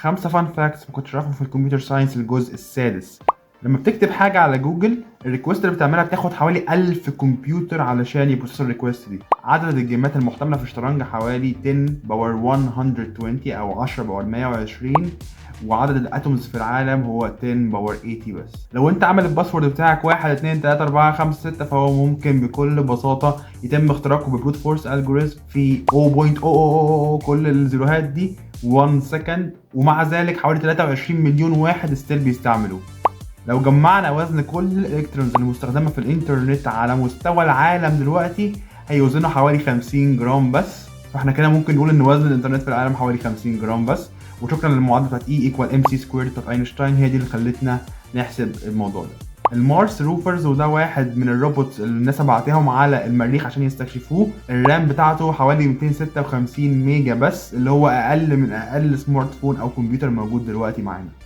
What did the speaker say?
5 فان فاكتس ما كنتش عارفهم في الكمبيوتر ساينس الجزء السادس. لما بتكتب حاجة على جوجل، الريكوست اللي بتعملها بتاخد حوالي 1000 كمبيوتر علشان يبروسسوا الريكوست دي. عدد الجيمات المحتملة في الشطرنج حوالي 10 باور 120 أو 10 باور 120، وعدد الاتومز في العالم هو 10 باور 80 بس. لو انت عامل الباسورد بتاعك 1 2 3 4 5 6، فهو ممكن بكل بساطة يتم اختراقه ببروت فورس الجوريزم في 0.000 كل الزيروهات دي 1 سكند، ومع ذلك حوالي 23 مليون واحد ستيل بيستعملوه. لو جمعنا وزن كل الالكترونز المستخدمه في الانترنت على مستوى العالم دلوقتي، هيوزنوا حوالي 50 جرام بس. فاحنا كده ممكن نقول ان وزن الانترنت في العالم حوالي 50 جرام بس. وشكرا للمعادله بتاعت E = MC² بتاعت اينشتاين، هي دي اللي خلتنا نحسب الموضوع ده. المارس روفرز، وده واحد من الروبوتس اللي الناس بعتهم على المريخ عشان يستكشفوه، الرام بتاعته حوالي 256 ميجا بس، اللي هو اقل من اقل سمارت فون او كمبيوتر موجود دلوقتي معانا.